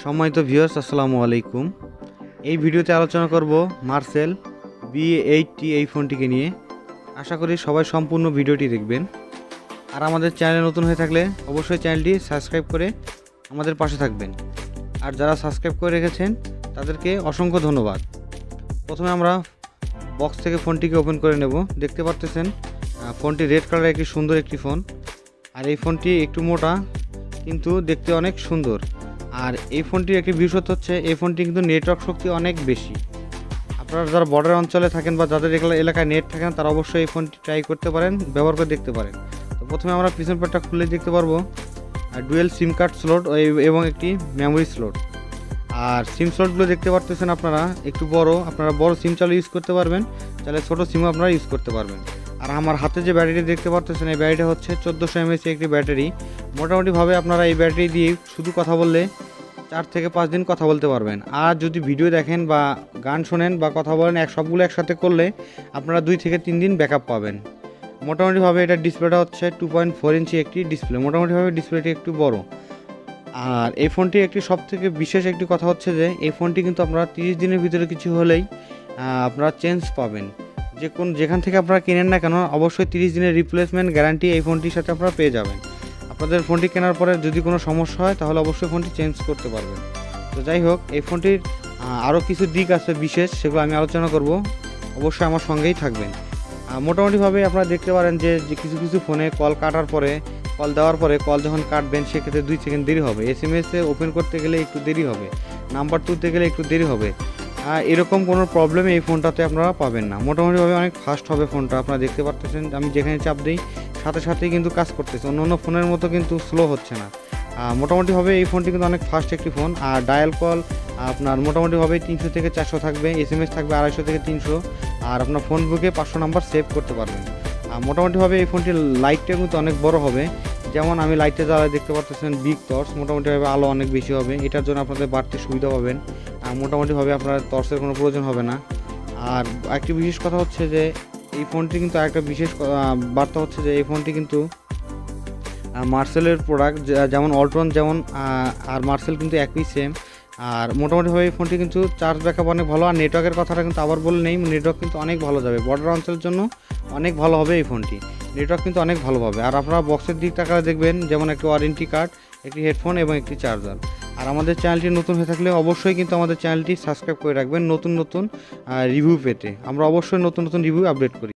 সম্মানিত ভিউয়ার্স, আসসালামু আলাইকুম। এই ভিডিওতে আলোচনা করব মার্সেল B80 এই ফোনটিকে নিয়ে। আশা করি সবাই সম্পূর্ণ ভিডিওটি দেখবেন। আর আমাদের চ্যানেলে নতুন হয়ে থাকলে অবশ্যই চ্যানেলটি সাবস্ক্রাইব করে আমাদের পাশে থাকবেন। আর যারা সাবস্ক্রাইব করে রেখেছেন তাদেরকে অসংখ্য ধন্যবাদ। প্রথমে আমরা বক্স থেকে ফোনটিকে ওপেন করে নেব। দেখতে পারতেছেন ফোনটি রেড কালারের একটি সুন্দর একটি ফোন। আর এই ফোনটি একটু মোটা কিন্তু দেখতে অনেক সুন্দর। আর এই ফোনটির একটি বিশেষত্ব হচ্ছে এই ফোনটি কিন্তু নেটওয়ার্ক শক্তি অনেক বেশি। আপনারা যারা বর্ডার অঞ্চলে থাকেন বা যাদের এলাকায় নেট থাকেন তারা অবশ্যই এই ফোনটি ট্রাই করতে পারেন, ব্যবহার করে দেখতে পারেন। তো প্রথমে আমরা পিছন পার্টটা খুলে দেখতে পারবো ডুয়েল সিম কার্ড স্লট এবং একটি মেমোরি স্লট। আর সিম স্লটগুলো দেখতে পারতেছেন আপনারা একটু বড়, আপনারা বড় সিম চালু ইউজ করতে পারবেন, তাহলে ছোটো সিমও আপনারা ইউজ করতে পারবেন। আর আমার হাতে যে ব্যাটারি দেখতে পারতেছেন এই ব্যাটারিটা হচ্ছে 1400 mAh একটি ব্যাটারি। মোটামুটিভাবে আপনারা এই ব্যাটারি দিয়ে শুধু কথা বললে 4 থেকে 5 দিন কথা বলতে পারবেন। আর যদি ভিডিও দেখেন বা গান শোনেন বা কথা বলেন সবগুলো একসাথে করলে আপনারা 2 থেকে 3 দিন ব্যাকআপ পাবেন। মোটামুটিভাবে এটার ডিসপ্লেটা হচ্ছে 2.4 ইঞ্চি একটি ডিসপ্লে। মোটামুটিভাবে ডিসপ্লেটি একটু বড়। আর এই ফোনটি একটি সবথেকে বিশেষ একটি কথা হচ্ছে যে এই ফোনটি কিন্তু আপনারা 30 দিনের ভিতরে কিছু হলেই আপনারা চেঞ্জ পাবেন। যেখান থেকে আপনারা কিনেন না কেন অবশ্যই 30 দিনের রিপ্লেসমেন্ট গ্যারান্টি এই ফোনটির সাথে আপনারা পেয়ে যাবেন। আপনাদের ফোনটি কেনার পরে যদি কোনো সমস্যা হয় তাহলে অবশ্যই ফোনটি চেঞ্জ করতে পারবেন। তো যাই হোক, এই ফোনটির আরও কিছু দিক আছে বিশেষ, সেগুলো আমি আলোচনা করব, অবশ্যই আমার সঙ্গেই থাকবেন। মোটামুটিভাবে আপনারা দেখতে পারেন যে কিছু ফোনে কল কাটার পরে কল দেওয়ার পরে কল যখন কাটবেন সেক্ষেত্রে 2 সেকেন্ড দেরি হবে, SMS-এ ওপেন করতে গেলে একটু দেরি হবে, নাম্বার তুলতে গেলে একটু দেরি হবে। এরকম কোনো প্রবলেম এই ফোনটাতে আপনারা পাবেন না। মোটামুটিভাবে অনেক ফাস্ট হবে ফোনটা। আপনারা দেখতে পাচ্ছেন আমি যেখানে চাপ দিই সাথে সাথেই কিন্তু কাজ করতেছে, অন্য ফোনের মতো কিন্তু স্লো হচ্ছে না। মোটামুটিভাবে এই ফোনটি কিন্তু অনেক ফাস্ট একটি ফোন। আর ডায়াল কল আপনার মোটামুটিভাবে 300 থেকে 400 থাকবে, SMS থাকবে 250 থেকে 300। আর আপনার ফোন বুকে 500 নাম্বার সেভ করতে পারবেন। মোটামুটিভাবে এই ফোনটির লাইটটা কিন্তু অনেক বড় হবে। যেমন আমি লাইটে জ্বালায় দেখতে পাচ্ছেন বিগ টর্চ, মোটামুটিভাবে আলো অনেক বেশি হবে। এটার জন্য আপনাদের বাড়তি সুবিধা পাবেন। মোটামুটিভাবে আপনার টর্চের কোনো প্রয়োজন হবে না। আর একটি বিশেষ কথা হচ্ছে যে এই ফোনটি কিন্তু আরেকটা বিশেষ বার্তা হচ্ছে যে এই ফোনটি কিন্তু মার্সেলের প্রোডাক্ট, যেমন অল্ট্রন যেমন আর মার্সেল কিন্তু একই সেম। আর মোটামুটিভাবে এই ফোনটি কিন্তু চার্জ ব্যাকআপ অনেক ভালো। আর নেটওয়ার্কের কথাটা কিন্তু আবার বলে নেই, নেটওয়ার্ক কিন্তু অনেক ভালো যাবে, বর্ডার অঞ্চলের জন্য অনেক ভালো হবে এই ফোনটি, নেটওয়ার্ক কিন্তু অনেক ভালো পাবে। আর আপনারা বক্সের দিক তাকালে দেখবেন যেমন একটি ওয়ারেন্টি কার্ড, একটি হেডফোন এবং একটি চার্জার। আর আমাদের চ্যানেলটি নতুন হয়ে থাকলে অবশ্যই কিন্তু আমাদের চ্যানেলটি সাবস্ক্রাইব করে রাখবেন নতুন রিভিউ পেতে। আমরা অবশ্যই নতুন রিভিউ আপডেট করি।